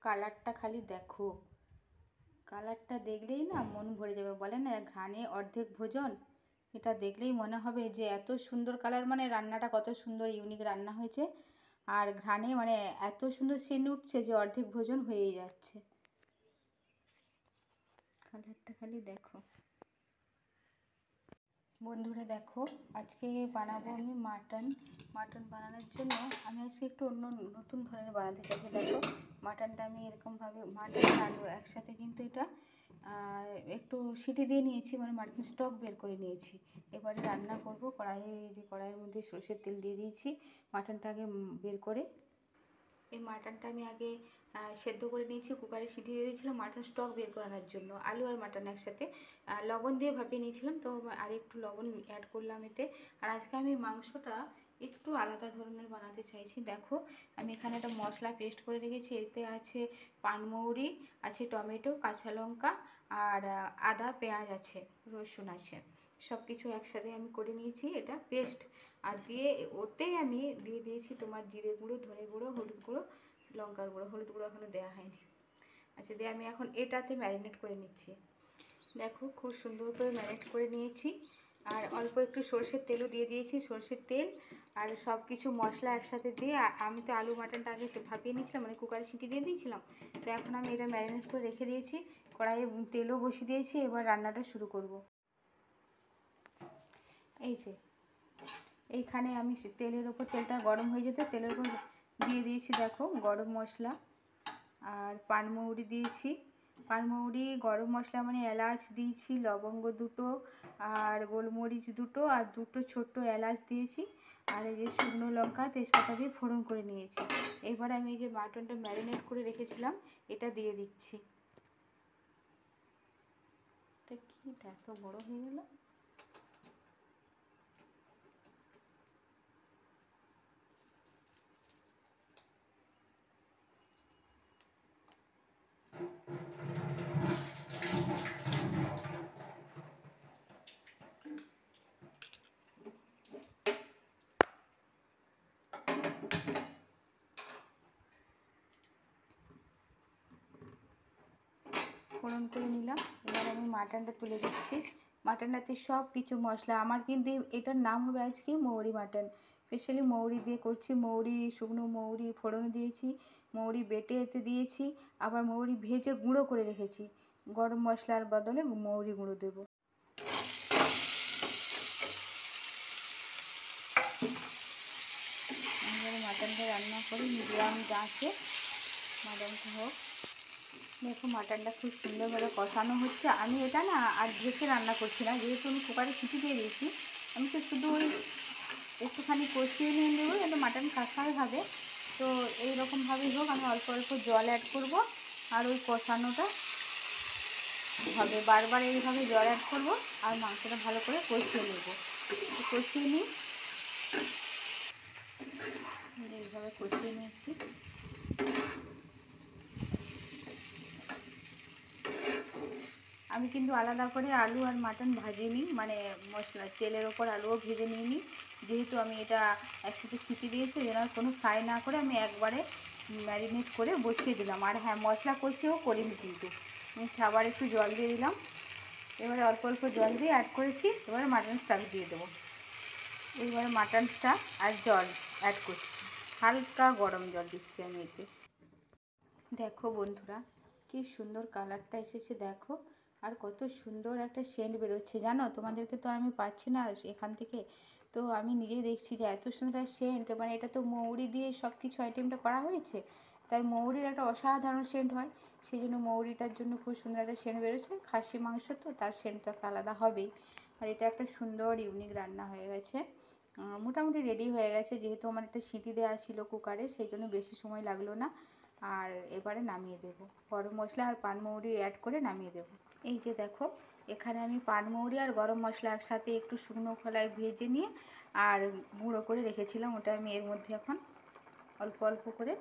কালারটা খালি দেখো, কালারটা দেখলেই না মন ভরে যাবে। বলে না ঘ্রাণে অর্ধেক ভোজন, এটা দেখলেই মনে হবে যে এত সুন্দর কালার, মানে রান্নাটা কত সুন্দর ইউনিক রান্না হয়েছে। আর ঘ্রাণে মানে এত সুন্দর সেন্ট উঠছে যে অর্ধেক ভোজন হয়েই যাচ্ছে। কালারটা খালি দেখো বন্ধুরা। দেখো আজকে বানাবো আমি মাটন। বানানোর জন্য আমি আজকে একটু অন্য নতুন ধরনের বানাতে চাইছি। দেখো মাটনটা আমি এরকমভাবে, মাটন আলু একসাথে কিন্তু এটা একটু সিটি দিয়ে নিয়েছি, মানে মাটন স্টক বের করে নিয়েছি। এবারে রান্না করব। কড়াইয়ের মধ্যে সরষের তেল দিয়ে দিয়েছি। মাটনটা আগে বের করে, এই মাটনটা আমি আগে সেদ্ধ করে নিয়েছি, কুকারে সিটি দিয়ে দিয়েছিলাম মাটন স্টক বের করানোর জন্য। আলু আর মাটন একসাথে লবণ দিয়ে ভাপিয়ে নিয়েছিলাম, তো আর একটু লবণ অ্যাড করলাম এতে। আর আজকে আমি মাংসটা একটু আলাদা ধরনের বানাতে চাইছি। দেখো আমি এখানে একটা মশলা পেস্ট করে রেখেছি। এতে আছে পানমৌরি, আছে টমেটো, কাঁচা লঙ্কা আর আদা, পেঁয়াজ আছে, রসুন আছে, সব কিছু একসাথে আমি করে নিয়েছি এটা পেস্ট। আর দিয়ে ওতেই আমি দিয়ে দিয়েছি তোমার জিরে গুঁড়ো, ধনে গুঁড়ো, হলুদ গুঁড়ো, লঙ্কার গুঁড়ো। হলুদ গুঁড়ো এখনও দেওয়া হয়নি। আচ্ছা, দিয়ে আমি এখন এটাতে ম্যারিনেট করে নিচ্ছি। দেখো খুব সুন্দর করে ম্যারিনেট করে নিয়েছি। আর অল্প একটু সরষের তেলও দিয়ে দিয়েছি, সরষের তেল আর সব কিছু মশলা একসাথে দিয়ে। আমি তো আলু মাটনটা আগে ভাপিয়ে নিয়েছিলাম, মানে কুকারে সিটি দিয়ে দিয়েছিলাম। তো এখন আমি এটা ম্যারিনেট করে রেখে দিয়েছি, কড়াইয়ে তেলও বসিয়ে দিয়েছি। এবার রান্নাটা শুরু করব। এই যে এইখানে আমি তেলের ওপর, তেলটা গরম হয়ে যেতে তেলের ওপর দিয়ে দিয়েছি দেখো গরম মশলা আর পানমৌরি দিয়েছি। পানমৌরি, গরম মশলা মানে এলাচ দিয়েছি, লবঙ্গ দুটো আর গোলমরিচ দুটো আর দুটো ছোট্ট এলাচ দিয়েছি। আর এই যে শুকনো লঙ্কা, তেজপাতা দিয়ে ফোড়ন করে নিয়েছি। এবার আমি এই যে মাটনটা ম্যারিনেট করে রেখেছিলাম এটা দিয়ে দিচ্ছি। এটা কিটা এত বড় হয়ে গেল? ফোড়ন করে নিলাম। এবার আমি মাটনটা তুলে দিচ্ছি। মাটনটাতে সব কিছু মশলা, আমার কিন্তু এটার নাম হবে আজকে মৌরি মাটন। স্পেশালি মৌরি দিয়ে করছি। মৌরি, শুকনো মৌরি ফোড়ন দিয়েছি, মৌরি বেটে এতে দিয়েছি, আবার মৌরি ভেজে গুঁড়ো করে রেখেছি। গরম মশলার বদলে মৌরি গুঁড়ো দেবো। এবারে মাটনটা রান্না করি মিডিয়াম আঁচে, মাটনটা হোক। দেখো মাটনটা খুব সুন্দরভাবে কষানো হচ্ছে। আমি এটা না আর ঢেকে রান্না করছি না, যেহেতু আমি কুকারে সিটি দিয়ে দিয়েছি। আমি তো শুধু ওই একটুখানি কষিয়ে নিয়ে নেবো, যাতে মাটন কষাই হবে। তো এইরকমভাবেই হোক, আমি অল্প অল্প জল অ্যাড করব আর ওই কষানোটা হবে। বারবার এইভাবে জল অ্যাড করব আর মাংসটা ভালো করে কষিয়ে নেব। কষিয়ে নিই, এইভাবে কষিয়ে নিয়েছি। আমি কিন্তু আলাদা করে আলু আর মাটন ভাজিনি, মানে মশলা তেলের ওপর আলুও ভেজে নিইনি। যেহেতু আমি এটা একসাথে সিটি দিয়েছি, যেন কোনো ফ্রাই না করে আমি একবারে ম্যারিনেট করে বসিয়ে দিলাম। আর হ্যাঁ, মশলা কষিয়েও করিনি কিন্তু। আবার একটু জল দিয়ে দিলাম। এবারে অল্প অল্প জল দিয়ে অ্যাড করেছি। এবারে মাটন স্টাক দিয়ে দেবো। এবারে মাটন স্টাক আর জল অ্যাড করছি, হালকা গরম জল দিচ্ছি আমি এতে। দেখো বন্ধুরা কি সুন্দর কালারটা এসেছে দেখো। আর কত সুন্দর একটা সেন্ট বেরোচ্ছে জানো। তোমাদেরকে তো আমি পাচ্ছি না এখান থেকে, তো আমি নিজেই দেখছি যে এত সুন্দর সেন্ট। মানে এটা তো মৌরি দিয়ে সব কিছু আইটেমটা করা হয়েছে, তাই মৌরির একটা অসাধারণ সেন্ট হয়। সেই জন্য মৌরিটার জন্য খুব সুন্দর একটা সেন্ট বেরোচ্ছে। খাসি মাংস তো তার সেন্ট তো একটা আলাদা হবেই। আর এটা একটা সুন্দর ইউনিক রান্না হয়ে গেছে। মোটামুটি রেডি হয়ে গেছে, যেহেতু আমার একটা সিটি দেওয়া ছিল কুকারে, সেই জন্য বেশি সময় লাগলো না। আর এবারে নামিয়ে দেব, গরম মশলা আর পানমৌরি অ্যাড করে নামিয়ে দেব। এই যে দেখো এখানে আমি পানমৌরি আর গরম মশলা একসাথে একটু শুকনো খোলায় ভেজে নিয়ে আর গুঁড়ো করে রেখেছিলাম, ওটা আমি এর মধ্যে এখন অল্প অল্প করে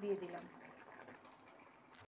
দিয়ে দিলাম।